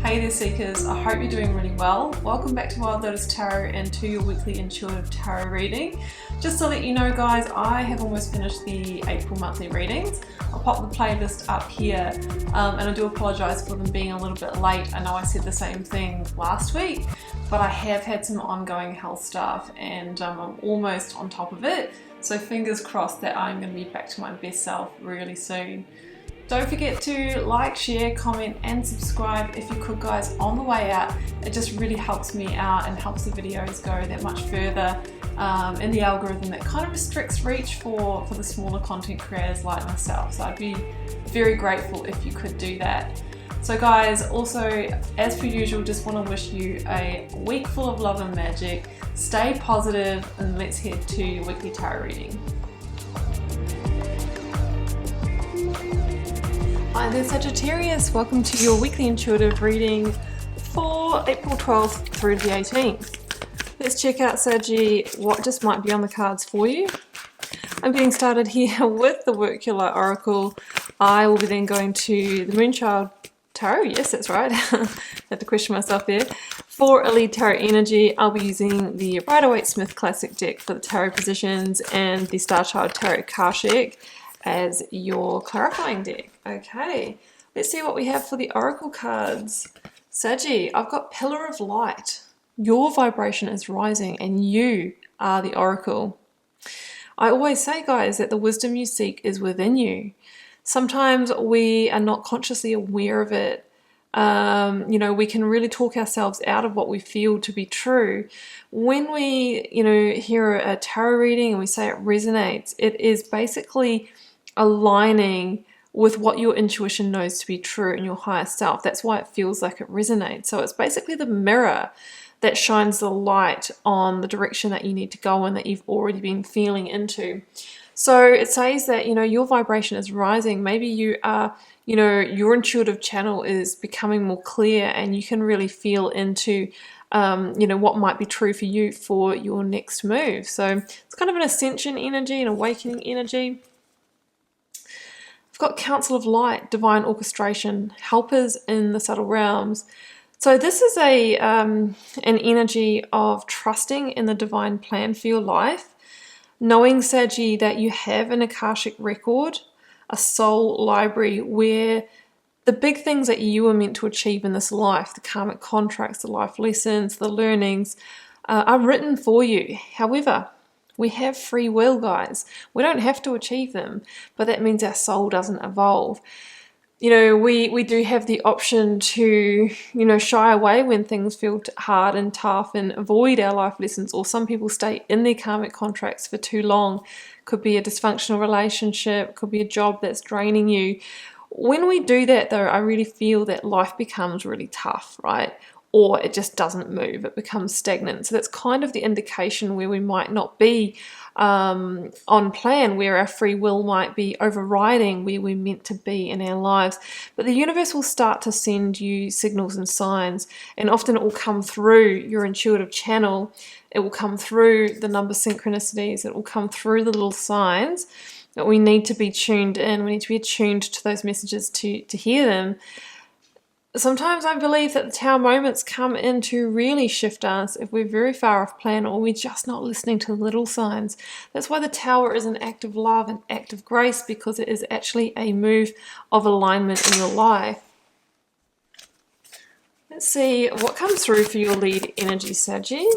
Hey there Seekers, I hope you're doing really well. Welcome back to Wild Lotus Tarot and to your weekly intuitive tarot reading. Just to let you know guys, I have almost finished the April monthly readings. I'll pop the playlist up here and I do apologise for them being a little bit late. I know I said the same thing last week, but I have had some ongoing health stuff and I'm almost on top of it. So fingers crossed that I'm going to be back to my best self really soon. Don't forget to like, share, comment and subscribe if you could guys on the way out. It just really helps me out and helps the videos go that much further in the algorithm that kind of restricts reach for the smaller content creators like myself. So I'd be very grateful if you could do that. So guys, also as per usual, just want to wish you a week full of love and magic. Stay positive and let's head to your weekly tarot reading. Hi there Sagittarius, welcome to your weekly intuitive reading for April 12th through to the 18th. Let's check out Saggy, what just might be on the cards for you. I'm getting started here with the Work Your Light Oracle. I will be then going to the Moonchild Tarot, yes that's right, had to question myself there. For a lead tarot energy, I'll be using the Rider-Waite-Smith Classic deck for the tarot positions and the Starchild Tarot Akashic as your clarifying deck. Okay, let's see what we have for the oracle cards. Saggy, I've got Pillar of Light. Your vibration is rising and you are the oracle. I always say guys that the wisdom you seek is within you. Sometimes we are not consciously aware of it. You know, we can really talk ourselves out of what we feel to be true. When we, hear a tarot reading and we say it resonates, it is basically aligning with what your intuition knows to be true in your higher self. That's why it feels like it resonates. So it's basically the mirror that shines the light on the direction that you need to go in that you've already been feeling into. So it says that, your vibration is rising. Maybe you are, your intuitive channel is becoming more clear and you can really feel into, what might be true for you for your next move. So it's kind of an ascension energy, an awakening energy. Got Council of Light, Divine Orchestration, Helpers in the Subtle Realms. So this is an energy of trusting in the divine plan for your life, knowing, Saggy, that you have an Akashic record, a soul library where the big things that you were meant to achieve in this life, the karmic contracts, the life lessons, the learnings, are written for you. However, we have free will, guys. We don't have to achieve them, but that means our soul doesn't evolve. We do have the option to, shy away when things feel hard and tough and avoid our life lessons, or some people stay in their karmic contracts for too long. Could be a dysfunctional relationship, could be a job that's draining you. When we do that though, I really feel that life becomes really tough, right? Or it just doesn't move, it becomes stagnant. So that's kind of the indication where we might not be on plan, where our free will might be overriding where we're meant to be in our lives. But the universe will start to send you signals and signs, and often it will come through your intuitive channel. It will come through the number synchronicities. It will come through the little signs that we need to be tuned in. We need to be attuned to those messages to hear them. Sometimes I believe that the tower moments come in to really shift us if we're very far off plan or we're just not listening to the little signs. That's why the tower is an act of love, an act of grace, because it is actually a move of alignment in your life. Let's see what comes through for your lead energy, Saggy.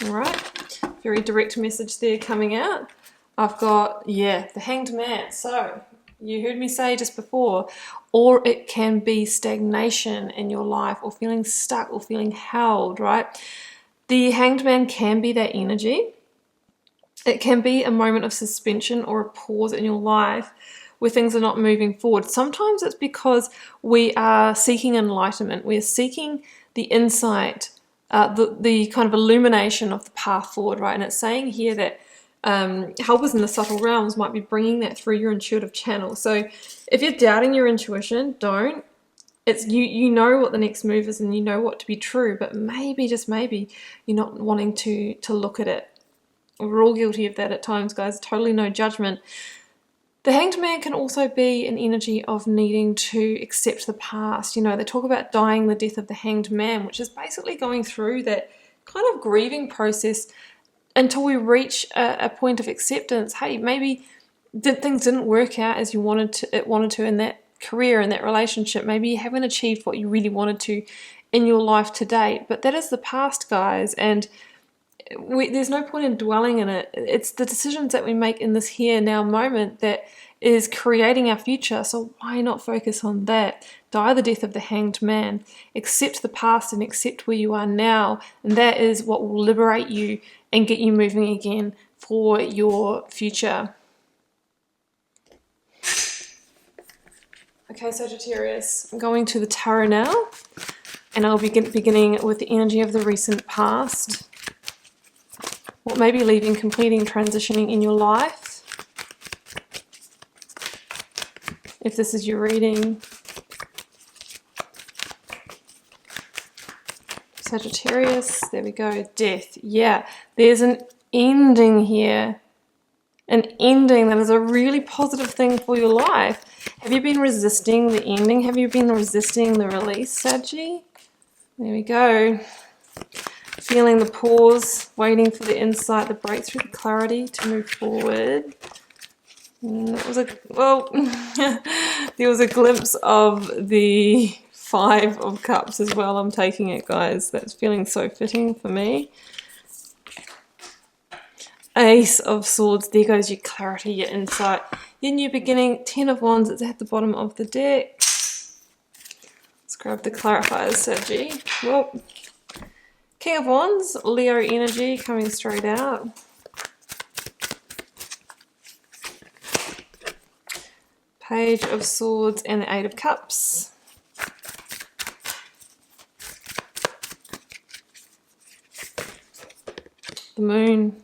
All right, very direct message there coming out. I've got, the Hanged Man. So you heard me say just before, or it can be stagnation in your life or feeling stuck or feeling held, right? The Hanged Man can be that energy. It can be a moment of suspension or a pause in your life where things are not moving forward. Sometimes it's because we are seeking enlightenment. We're seeking the insight, the kind of illumination of the path forward, right? And it's saying here that helpers in the subtle realms might be bringing that through your intuitive channel. So if you're doubting your intuition, don't. It's you know what the next move is and you know what to be true, but maybe, just maybe, you're not wanting to look at it. We're all guilty of that at times, guys. Totally no judgment. The Hanged Man can also be an energy of needing to accept the past. You know, they talk about dying the death of the Hanged Man, which is basically going through that kind of grieving process until we reach a point of acceptance. Hey, maybe things didn't work out as you wanted to in that career, in that relationship. Maybe you haven't achieved what you really wanted to in your life to date, but that is the past, guys, and there's no point in dwelling in it. It's the decisions that we make in this here now moment that is creating our future, so why not focus on that? Die the death of the Hanged Man, accept the past and accept where you are now, and that is what will liberate you and get you moving again for your future. Okay, Sagittarius, I'm going to the tarot now, and I'll be beginning with the energy of the recent past. What may be leaving, completing, transitioning in your life. If this is your reading. Sagittarius, there we go, death. Yeah, there's an ending here. An ending that is a really positive thing for your life. Have you been resisting the ending? Have you been resisting the release, Saggy? There we go. Feeling the pause, waiting for the insight, the breakthrough, the clarity to move forward. That was there was a glimpse of the Five of Cups as well. I'm taking it, guys. That's feeling so fitting for me. Ace of Swords. There goes your clarity, your insight, your new beginning. 10 of Wands. It's at the bottom of the deck. Let's grab the clarifiers, Saggy. Well, King of Wands, Leo energy coming straight out. Page of Swords and the Eight of Cups. The Moon.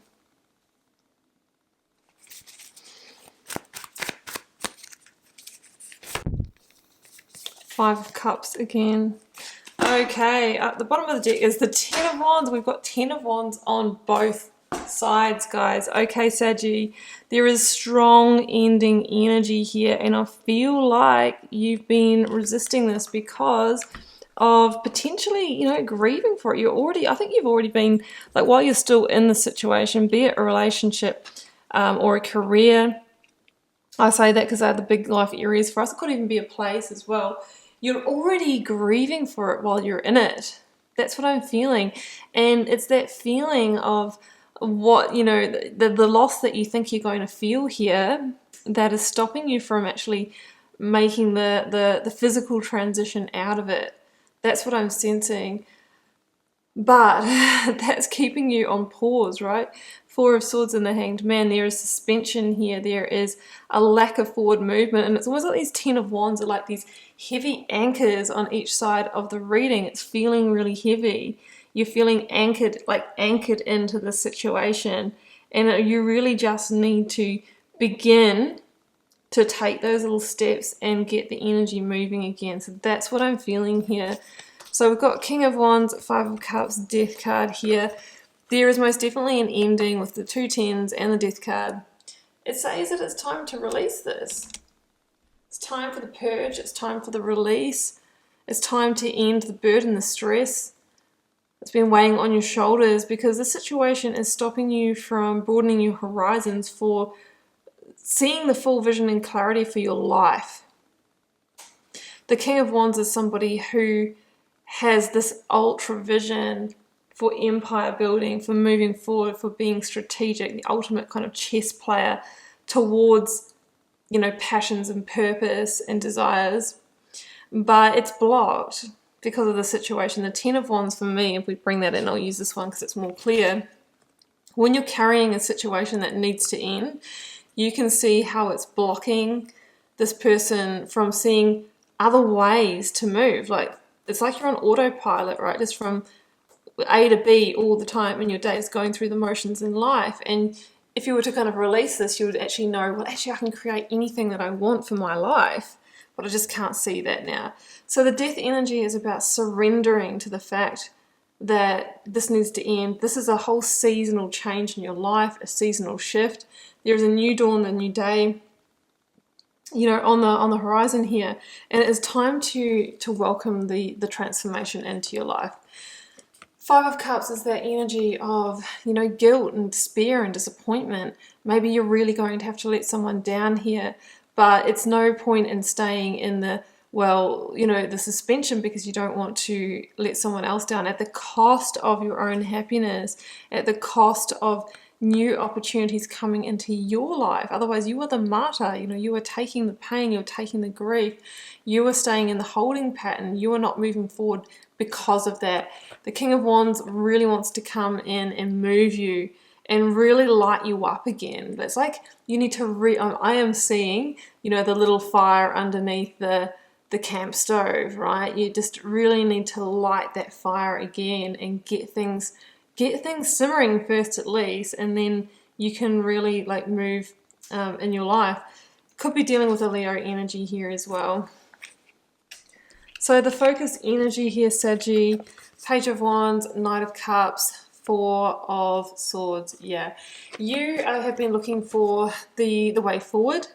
Five of Cups again. Okay, at the bottom of the deck is the 10 of Wands. We've got 10 of Wands on both sides, guys. Okay, Saggy, there is strong ending energy here, and I feel like you've been resisting this because of potentially, you know, grieving for it. I think you've already been, like, while you're still in the situation, be it a relationship or a career. I say that because they're the big life areas for us. It could even be a place as well. You're already grieving for it while you're in it. That's what I'm feeling. And it's that feeling of what, you know, the loss that you think you're going to feel here that is stopping you from actually making the physical transition out of it. That's what I'm sensing. But that's keeping you on pause, right? Four of Swords and the Hanged Man. There is suspension here. There is a lack of forward movement. And it's almost like these 10 of Wands are like these heavy anchors on each side of the reading. It's feeling really heavy. You're feeling anchored, like anchored into the situation. And you really just need to begin to take those little steps and get the energy moving again. So that's what I'm feeling here. So we've got King of Wands, Five of Cups, Death card here. There is most definitely an ending with the two tens and the Death card. It says that it's time to release this. It's time for the purge. It's time for the release. It's time to end the burden, the stress that's been weighing on your shoulders, because the situation is stopping you from broadening your horizons for seeing the full vision and clarity for your life. The King of Wands is somebody who has this ultra vision for empire building, for moving forward, for being strategic, the ultimate kind of chess player towards, you know, passions and purpose and desires. But it's blocked because of the situation. The 10 of Wands for me, if we bring that in, I'll use this one because it's more clear. When you're carrying a situation that needs to end, you can see how it's blocking this person from seeing other ways to move. Like, it's like you're on autopilot, right? Just from A to B all the time in your day, is going through the motions in life. And if you were to kind of release this, you would actually know, well, actually I can create anything that I want for my life, but I just can't see that now. So the death energy is about surrendering to the fact that this needs to end. This is a whole seasonal change in your life, a seasonal shift. There is a new dawn, a new day. you know, on the horizon here, and it is time to welcome the transformation into your life. Five of Cups is that energy of, you know, guilt and despair and disappointment. Maybe you're really going to have to let someone down here, but it's no point in staying in the, well, you know, the suspension, because you don't want to let someone else down at the cost of your own happiness, at the cost of new opportunities coming into your life. Otherwise, you are the martyr. You know, you are taking the pain, you're taking the grief, you are staying in the holding pattern, you are not moving forward because of that. The King of Wands really wants to come in and move you and really light you up again. But it's like you need to I am seeing, you know, the little fire underneath the camp stove, right? You just really need to light that fire again and get things simmering first at least, and then you can really like move in your life. Could be dealing with a Leo energy here as well. So the focus energy here, Saggy, Page of Wands, Knight of Cups, Four of Swords. Yeah, you have been looking for the way forward,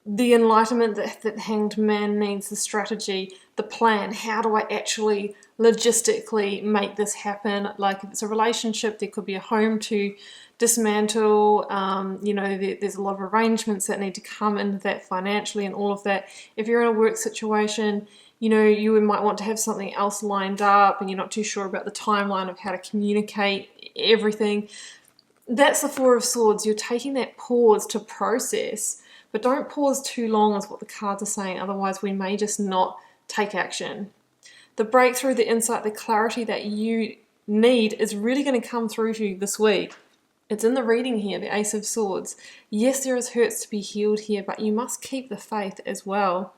the enlightenment that the Hanged Man needs, the strategy, the plan. How do I actually logistically make this happen? Like if it's a relationship, there could be a home to dismantle. You know, there's a lot of arrangements that need to come into that financially and all of that. If you're in a work situation, you know, you might want to have something else lined up and you're not too sure about the timeline of how to communicate everything. That's the Four of Swords. You're taking that pause to process, but don't pause too long is what the cards are saying. Otherwise, we may just not take action. The breakthrough, the insight, the clarity that you need is really going to come through to you this week. It's in the reading here, the Ace of Swords. Yes, there is hurts to be healed here, but you must keep the faith as well.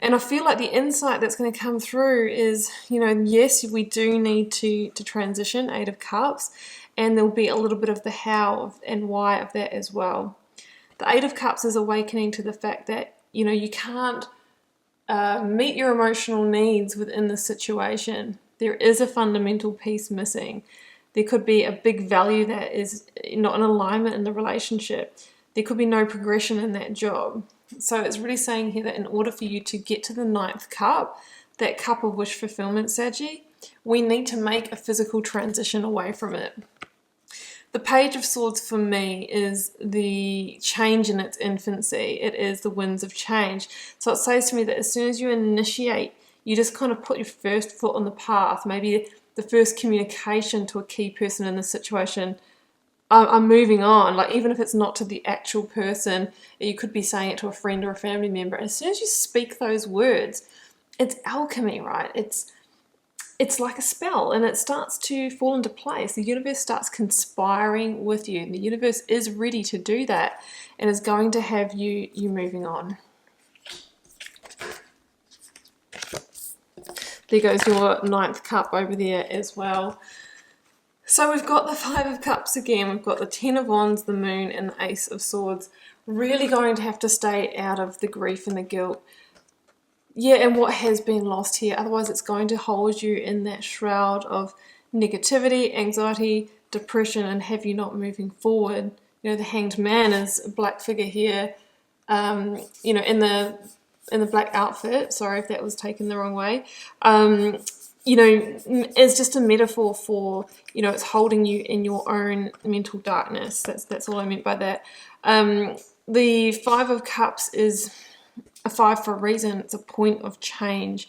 And I feel like the insight that's going to come through is, you know, yes, we do need to transition, Eight of Cups, and there'll be a little bit of the how and why of that as well. The Eight of Cups is awakening to the fact that, you know, you can't meet your emotional needs within the situation. There is a fundamental piece missing. There could be a big value that is not in alignment in the relationship. There could be no progression in that job. So it's really saying here that in order for you to get to the ninth cup, that cup of wish fulfillment, Saggy, we need to make a physical transition away from it. The Page of Swords for me is the change in its infancy. It is the winds of change. So it says to me that as soon as you initiate, you just kind of put your first foot on the path, maybe the first communication to a key person in the situation. I'm moving on, like even if it's not to the actual person, you could be saying it to a friend or a family member. As soon as you speak those words, it's alchemy, right? It's like a spell, and it starts to fall into place. The universe starts conspiring with you. The universe is ready to do that and is going to have you moving on. There goes your ninth cup over there as well. So we've got the Five of Cups again, we've got the Ten of Wands, the Moon, and the Ace of Swords. Really going to have to stay out of the grief and the guilt. Yeah, and what has been lost here. Otherwise, it's going to hold you in that shroud of negativity, anxiety, depression, and have you not moving forward. You know, the Hanged Man is a black figure here, you know, in the black outfit. Sorry if that was taken the wrong way. You know, it's just a metaphor for, you know, it's holding you in your own mental darkness. That's all I meant by that. The Five of Cups is a five for a reason. It's a point of change.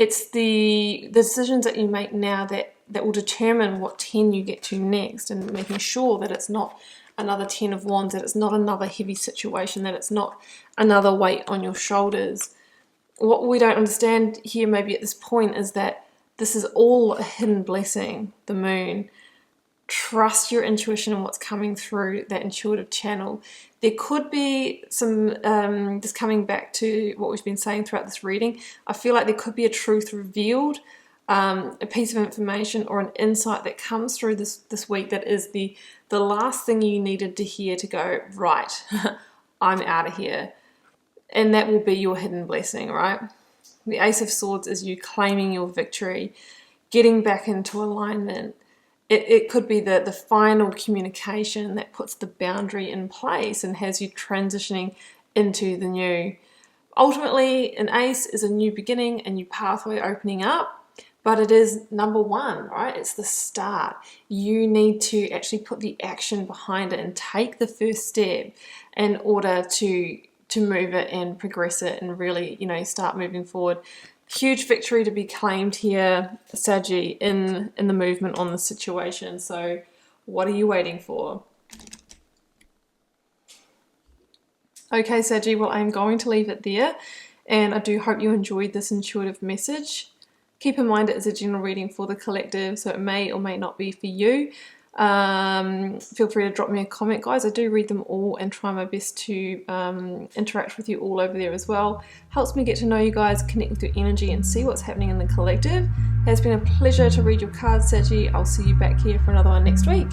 It's the decisions that you make now that will determine what 10 you get to next, and making sure that it's not another 10 of Wands, that it's not another heavy situation, that it's not another weight on your shoulders. What we don't understand here maybe at this point is that this is all a hidden blessing, the Moon. Trust your intuition and what's coming through that intuitive channel. There could be some, just coming back to what we've been saying throughout this reading, I feel like there could be a truth revealed, a piece of information or an insight that comes through this week that is the last thing you needed to hear to go, right, I'm out of here. And that will be your hidden blessing, right? The Ace of Swords is you claiming your victory, getting back into alignment. It could be the final communication that puts the boundary in place and has you transitioning into the new. Ultimately, an ACE is a new beginning, a new pathway opening up. But it is number one, right? It's the start. You need to actually put the action behind it and take the first step in order to move it and progress it and really, you know, start moving forward. Huge victory to be claimed here, Saggy, in the movement on the situation. So what are you waiting for? Okay, Saggy, well, I'm going to leave it there. And I do hope you enjoyed this intuitive message. Keep in mind it is a general reading for the collective, so it may or may not be for you. Feel free to drop me a comment, guys. I do read them all and try my best to interact with you all over there as well. Helps me get to know you guys, connect with your energy and see what's happening in the collective. It has been a pleasure to read your cards, Saggy. I'll see you back here for another one next week.